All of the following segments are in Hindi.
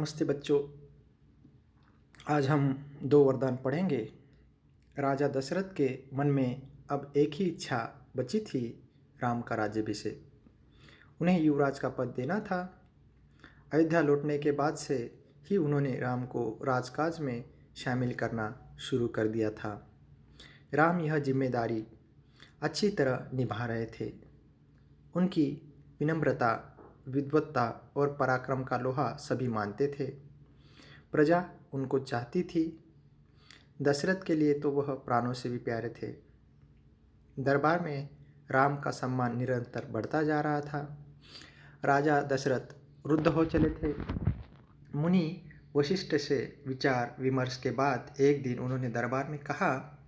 नमस्ते बच्चों। आज हम दो वरदान पढ़ेंगे। राजा दशरथ के मन में अब एक ही इच्छा बची थी, राम का राज्याभिषेक। उन्हें युवराज का पद देना था। अयोध्या लौटने के बाद से ही उन्होंने राम को राजकाज में शामिल करना शुरू कर दिया था। राम यह जिम्मेदारी अच्छी तरह निभा रहे थे। उनकी विनम्रता, विद्वत्ता और पराक्रम का लोहा सभी मानते थे। प्रजा उनको चाहती थी। दशरथ के लिए तो वह प्राणों से भी प्यारे थे। दरबार में राम का सम्मान निरंतर बढ़ता जा रहा था। राजा दशरथ वृद्ध हो चले थे। मुनि वशिष्ठ से विचार विमर्श के बाद एक दिन उन्होंने दरबार में कहा,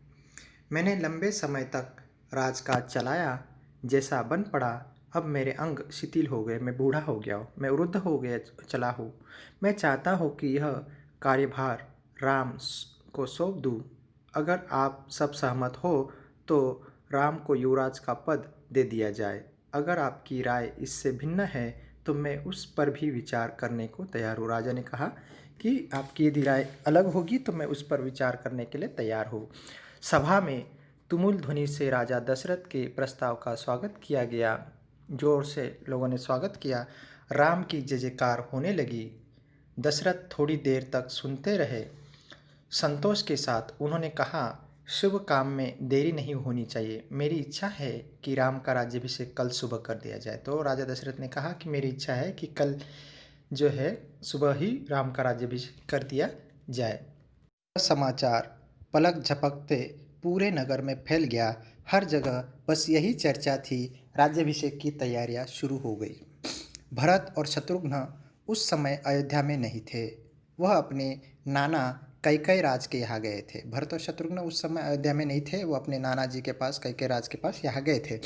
मैंने लंबे समय तक राजकाज चलाया, जैसा बन पड़ा अब मेरे अंग शिथिल हो गए, मैं बूढ़ा हो गया हूँ, मैं वृद्ध हो गया चला हूँ। मैं चाहता हूँ कि यह कार्यभार राम को सौंप दूँ। अगर आप सब सहमत हो तो राम को युवराज का पद दे दिया जाए। अगर आपकी राय इससे भिन्न है तो मैं उस पर भी विचार करने को तैयार हूँ। राजा ने कहा कि आपकी यदि राय अलग होगी तो मैं उस पर विचार करने के लिए तैयार हूँ। सभा में तुमुल ध्वनि से राजा दशरथ के प्रस्ताव का स्वागत किया गया। जोर से लोगों ने स्वागत किया। राम की जय जयकार होने लगी। दशरथ थोड़ी देर तक सुनते रहे। संतोष के साथ उन्होंने कहा, शुभ काम में देरी नहीं होनी चाहिए। मेरी इच्छा है कि राम का राज्याभिषेक कल सुबह कर दिया जाए। तो राजा दशरथ ने कहा कि मेरी इच्छा है कि कल जो है सुबह ही राम का राज्याभिषेक कर दिया जाए। समाचार पलक झपकते पूरे नगर में फैल गया। हर जगह बस यही चर्चा थी। राज्याभिषेक की तैयारियां शुरू हो गई। भरत और शत्रुघ्न उस समय अयोध्या में नहीं थे। वह अपने नाना कैकेयी राज के यहाँ गए थे। भरत और शत्रुघ्न उस समय अयोध्या में नहीं थे। वो अपने नाना जी के पास, कैकेयी राज के पास यहाँ गए थे।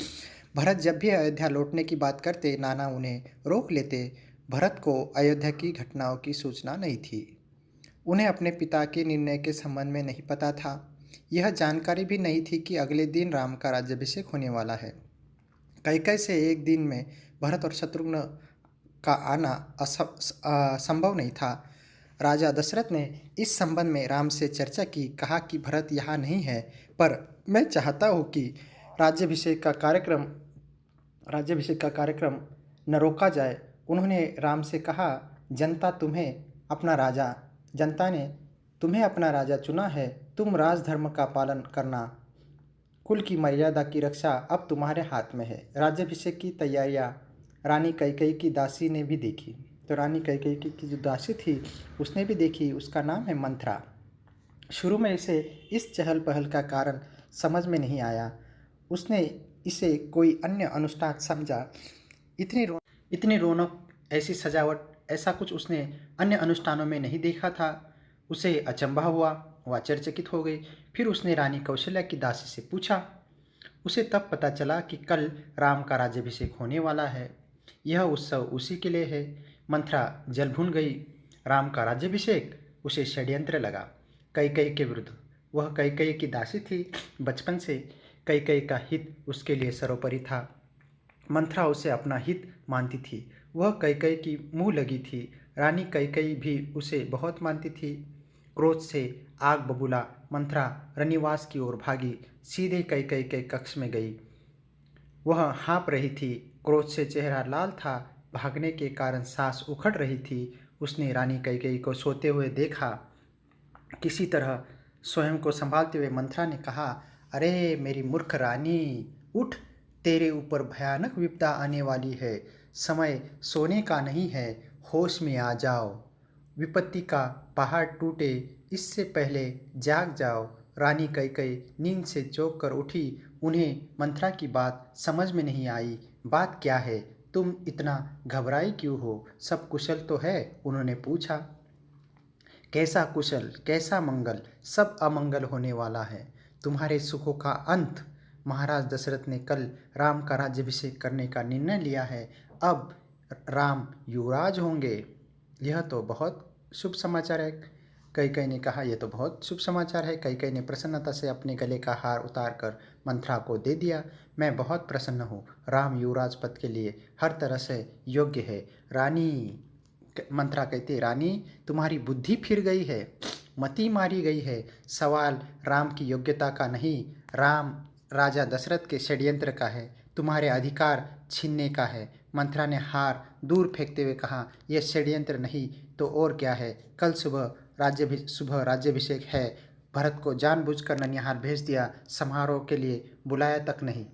भरत जब भी अयोध्या लौटने की बात करते, नाना उन्हें रोक लेते। भरत को अयोध्या की घटनाओं की सूचना नहीं थी। उन्हें अपने पिता के निर्णय के संबंध में नहीं पता था। यह जानकारी भी नहीं थी कि अगले दिन राम का राज्याभिषेक होने वाला है। कैकेयी से एक दिन में भरत और शत्रुघ्न का आना असंभव नहीं था। राजा दशरथ ने इस संबंध में राम से चर्चा की। कहा कि भरत यहाँ नहीं है, पर मैं चाहता हूँ कि राज्याभिषेक का कार्यक्रम न रोका जाए। उन्होंने राम से कहा, जनता ने तुम्हें अपना राजा चुना है। तुम राजधर्म का पालन करना, कुल की मर्यादा की रक्षा अब तुम्हारे हाथ में है। राज्याभिषेक की तैयारियां रानी कैकेयी की दासी ने भी देखी। तो रानी कैकेयी की जो दासी थी उसने भी देखी। उसका नाम है मंथरा। शुरू में इसे इस चहल पहल का कारण समझ में नहीं आया। उसने इसे कोई अन्य अनुष्ठान समझा। इतनी रौनक, ऐसी सजावट, ऐसा कुछ उसने अन्य अनुष्ठानों में नहीं देखा था। उसे अचंभा हुआ, वह आश्चर्यचकित हो गई। फिर उसने रानी कौशल्या की दासी से पूछा। उसे तब पता चला कि कल राम का राज्याभिषेक होने वाला है। यह उत्सव उसी के लिए है। मंथरा जल भून गई। राम का राज्याभिषेक उसे षड्यंत्र लगा, कैकेयी के विरुद्ध। वह कैकेयी की दासी थी। बचपन से कैकेयी का हित उसके लिए सर्वोपरि था। मंथरा उसे अपना हित मानती थी। वह कैकेयी की मुँह लगी थी। रानी कैकेयी भी उसे बहुत मानती थी। क्रोध से आग बबूला मंथरा रनिवास की ओर भागी, सीधे कैकेयी के कक्ष में गई। वह हाँप रही थी। क्रोध से चेहरा लाल था। भागने के कारण सांस उखड़ रही थी। उसने रानी कैकेयी को सोते हुए देखा। किसी तरह स्वयं को संभालते हुए मंथरा ने कहा, अरे मेरी मूर्ख रानी, उठ, तेरे ऊपर भयानक विपदा आने वाली है। समय सोने का नहीं है, होश में आ जाओ। विपत्ति का पहाड़ टूटे इससे पहले जाग जाओ। रानी कैकेयी नींद से चौंक कर उठी। उन्हें मंथरा की बात समझ में नहीं आई। बात क्या है? तुम इतना घबराई क्यों हो? सब कुशल तो है? उन्होंने पूछा। कैसा कुशल, कैसा मंगल? सब अमंगल होने वाला है। तुम्हारे सुखों का अंत। महाराज दशरथ ने कल राम का राज्याभिषेक करने का निर्णय लिया है। अब राम युवराज होंगे। यह तो बहुत शुभ समाचार है। कैकेयी ने कहा, यह तो बहुत शुभ समाचार है। कैकेयी ने प्रसन्नता से अपने गले का हार उतारकर मंथरा को दे दिया। मैं बहुत प्रसन्न हूँ। राम युवराज पद के लिए हर तरह से योग्य है। रानी मंथरा कहती, रानी तुम्हारी बुद्धि फिर गई है, मति मारी गई है। सवाल राम की योग्यता का नहीं, राम राजा दशरथ के षड्यंत्र का है, तुम्हारे अधिकार छीनने का है। मंथरा ने हार दूर फेंकते हुए कहा, यह षड्यंत्र नहीं तो और क्या है। कल सुबह राज्याभिषेक है। भरत को जानबूझकर ननिहाल भेज दिया, समारोह के लिए बुलाया तक नहीं।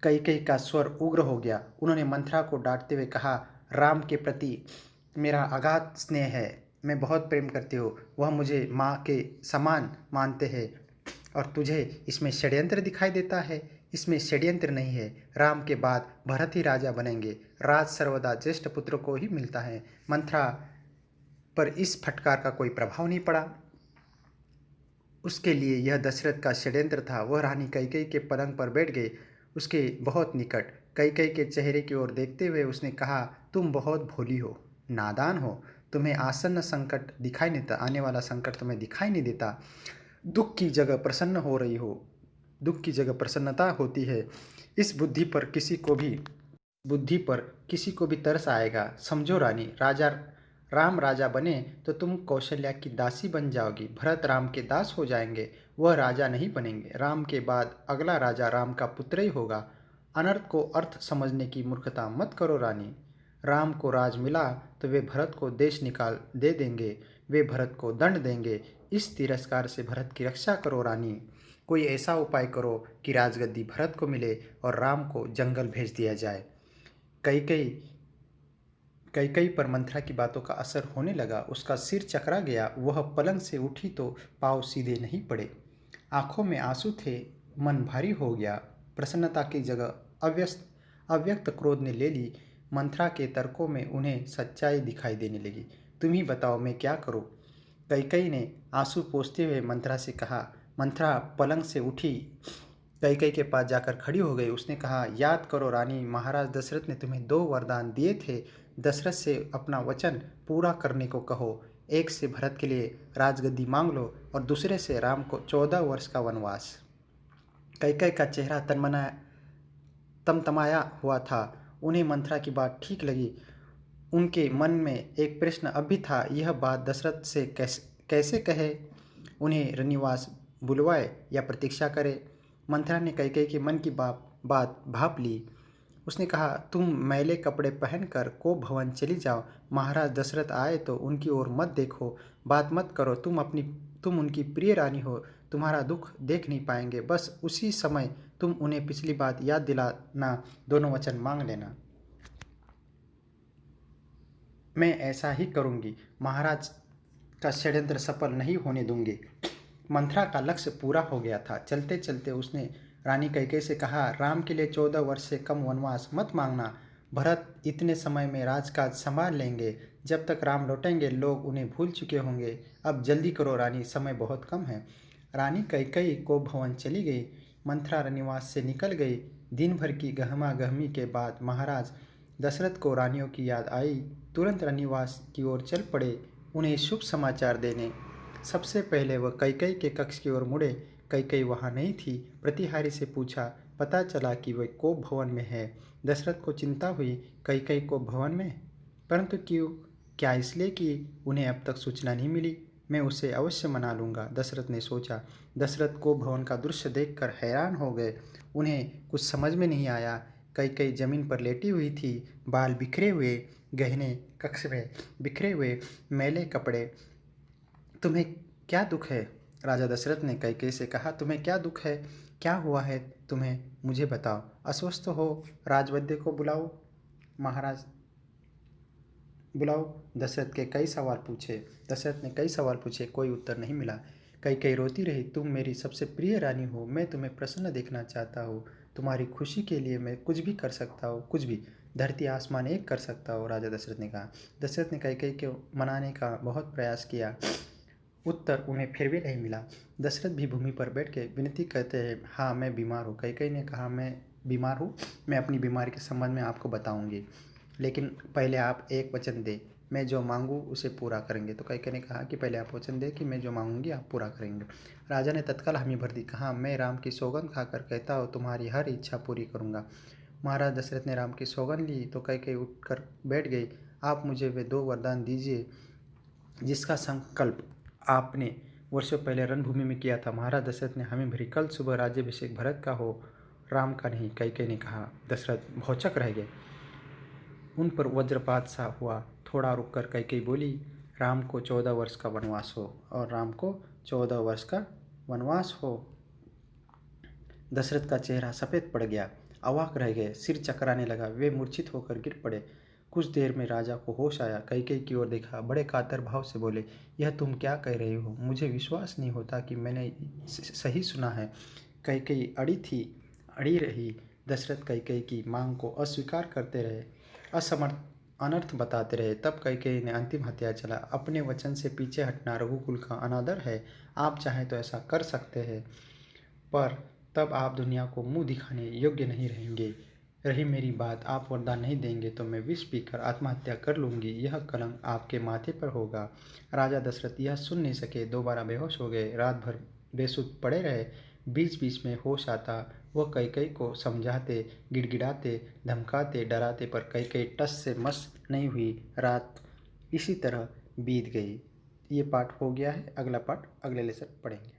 कैकेयी का स्वर उग्र हो गया। उन्होंने मंथरा को डांटते हुए कहा, राम के प्रति मेरा अगाध स्नेह है, मैं बहुत प्रेम करती हूँ, वह मुझे माँ के समान मानते हैं, और तुझे इसमें षड्यंत्र दिखाई देता है। इसमें षड्यंत्र नहीं है, राम के बाद भरत ही राजा बनेंगे, राज सर्वदा ज्येष्ठ पुत्र को ही मिलता है। मंथरा पर इस फटकार का कोई प्रभाव नहीं पड़ा। उसके लिए यह दशरथ का षड्यंत्र था। वह रानी कैकेयी के पलंग पर बैठ गई, उसके बहुत निकट। कैकेयी के चेहरे की ओर देखते हुए उसने कहा, तुम बहुत भोली हो, नादान हो, तुम्हें आसन्न संकट दिखाई नहीं देता, आने वाला संकट तुम्हें दिखाई नहीं देता। दुख की जगह प्रसन्न हो रही हो, दुख की जगह प्रसन्नता होती है। इस बुद्धि पर किसी को भी तरस आएगा। समझो रानी, राम राजा बने तो तुम कौशल्या की दासी बन जाओगी, भरत राम के दास हो जाएंगे, वह राजा नहीं बनेंगे। राम के बाद अगला राजा राम का पुत्र ही होगा। अनर्थ को अर्थ समझने की मूर्खता मत करो रानी। राम को राज मिला तो वे भरत को देश निकाल दे देंगे, वे भरत को दंड देंगे। इस तिरस्कार से भरत की रक्षा करो रानी। कोई ऐसा उपाय करो कि राजगद्दी भरत को मिले और राम को जंगल भेज दिया जाए। कैकेयी पर मंथरा की बातों का असर होने लगा। उसका सिर चकरा गया। वह पलंग से उठी तो पाँव सीधे नहीं पड़े, आंखों में आंसू थे, मन भारी हो गया। प्रसन्नता की जगह अव्यक्त क्रोध ने ले ली। मंथरा के तर्कों में उन्हें सच्चाई दिखाई देने लगी। तुम ही बताओ, मैं क्या करूं? कैकेयी ने आंसू पोंछते हुए मंथरा से कहा। मंथरा पलंग से उठी, कैकेयी के पास जाकर खड़ी हो गई। उसने कहा, याद करो रानी, महाराज दशरथ ने तुम्हें 2 वरदान दिए थे। दशरथ से अपना वचन पूरा करने को कहो। एक से भरत के लिए राजगद्दी मांग लो और दूसरे से राम को 14 वर्ष का वनवास। कैकेयी का चेहरा तमतमाया हुआ था। उन्हें मंथरा की बात ठीक लगी। उनके मन में एक प्रश्न अब भी था, यह बात दशरथ से कैसे कहे? उन्हें रनिवास बुलवाए या प्रतीक्षा करे? मंथरा ने कैकेयी के मन की बात भाप ली। उसने कहा, तुम मैले कपड़े पहनकर कोप भवन चली जाओ। महाराज दशरथ आए तो उनकी ओर मत देखो, बात मत करो। तुम उनकी प्रिय रानी हो, तुम्हारा दुख देख नहीं पाएंगे। बस उसी समय तुम उन्हें पिछली बात याद दिलाना, दोनों वचन मांग लेना। मैं ऐसा ही करूंगी, महाराज का षड्यंत्र सफल नहीं होने दूंगी। मंथरा का लक्ष्य पूरा हो गया था। चलते चलते उसने रानी कैकेयी से कहा, राम के लिए 14 वर्ष से कम वनवास मत मांगना। भरत इतने समय में राजकाज संभाल लेंगे। जब तक राम लौटेंगे लोग उन्हें भूल चुके होंगे। अब जल्दी करो रानी, समय बहुत कम है। रानी कैकेयी को भवन चली गई। मंथरा रनिवास से निकल गई। दिन भर की गहमा गहमी के बाद महाराज दशरथ को रानियों की याद आई। तुरंत रनिवास की ओर चल पड़े उन्हें शुभ समाचार देने। सबसे पहले वह कैकेयी के कक्ष की ओर मुड़े। कैकेयी वहाँ नहीं थी। प्रतिहारी से पूछा, पता चला कि वह कोप भवन में है। दशरथ को चिंता हुई, कैकेयी कोप भवन में? परंतु क्यों? क्या इसलिए कि उन्हें अब तक सूचना नहीं मिली? मैं उसे अवश्य मना लूँगा, दशरथ ने सोचा। दशरथ कोप भवन का दृश्य देखकर हैरान हो गए। उन्हें कुछ समझ में नहीं आया। कैकेयी जमीन पर लेटी हुई थी, बाल बिखरे हुए, गहने कक्ष में बिखरे हुए, मैले कपड़े। तुम्हें क्या दुख है? राजा दशरथ ने कैकेयी से कहा, तुम्हें क्या दुख है? क्या हुआ है तुम्हें? मुझे बताओ। अस्वस्थ हो? राजवैद्य को बुलाओ। महाराज बुलाओ। दशरथ ने कई सवाल पूछे, कोई उत्तर नहीं मिला। कैकेयी रोती रही, तुम मेरी सबसे प्रिय रानी हो, मैं तुम्हें प्रसन्न देखना चाहता हूँ। तुम्हारी खुशी के लिए मैं कुछ भी कर सकता हूँ, कुछ भी, धरती आसमान एक कर सकता हूँ, राजा दशरथ ने कहा। दशरथ ने कैकेयी को मनाने का बहुत प्रयास किया, उत्तर उन्हें फिर भी नहीं मिला। दशरथ भी भूमि पर बैठ के विनती करते हैं, हाँ मैं बीमार हूँ। कैकेयी ने कहा, मैं बीमार हूँ, मैं अपनी बीमारी के संबंध में आपको बताऊंगी, लेकिन पहले आप एक वचन दे, मैं जो मांगूँ उसे पूरा करेंगे। तो कैकेयी ने कहा कि पहले आप वचन दे कि मैं जो मांगूंगी आप पूरा करेंगे। राजा ने तत्काल हामी भर दी, कहा, मैं राम की सौगंध खाकर कहता हूँ तुम्हारी हर इच्छा पूरी करूँगा। महाराज दशरथ ने राम की सौगंध ली तो कैकेयी उठकर बैठ गई। आप मुझे वे 2 वरदान दीजिए जिसका संकल्प आपने वर्षों पहले रणभूमि में किया था। महाराज दशरथ ने हमें भरी, कल सुबह राज्याभिषेक भरत का हो, राम का नहीं, कैकेयी ने कहा। दशरथ भौचक रह गए। उन पर वज्रपात सा हुआ। थोड़ा रुककर कैकेयी बोली, राम को 14 वर्ष का वनवास हो, और राम को 14 वर्ष का वनवास हो। दशरथ का चेहरा सफ़ेद पड़ गया, अवाक रह गए, सिर चकराने लगा, वे मूर्छित होकर गिर पड़े। कुछ देर में राजा को होश आया, कैकेयी की ओर देखा, बड़े कातर भाव से बोले, यह तुम क्या कह रही हो? मुझे विश्वास नहीं होता कि मैंने सही सुना है। कैकेयी अड़ी रही। दशरथ कैकेयी की मांग को अस्वीकार करते रहे, असमर्थ अनर्थ बताते रहे। तब कैकेयी ने अंतिम हथियार चला, अपने वचन से पीछे हटना रघुकुल का अनादर है। आप चाहें तो ऐसा कर सकते हैं, पर तब आप दुनिया को मुंह दिखाने योग्य नहीं रहेंगे। रही मेरी बात, आप वरदान नहीं देंगे तो मैं विष पीकर आत्महत्या कर लूँगी। यह कलंक आपके माथे पर होगा। राजा दशरथ यह सुन नहीं सके, दोबारा बेहोश हो गए। रात भर बेसुध पड़े रहे। बीच बीच में होश आता, वह कैकेयी को समझाते, गिड़गिड़ाते, धमकाते, डराते, पर कैकेयी टस से मस नहीं हुई। रात इसी तरह बीत गई। ये पाठ हो गया है। अगला पाठ अगले लेसन पढ़ेंगे।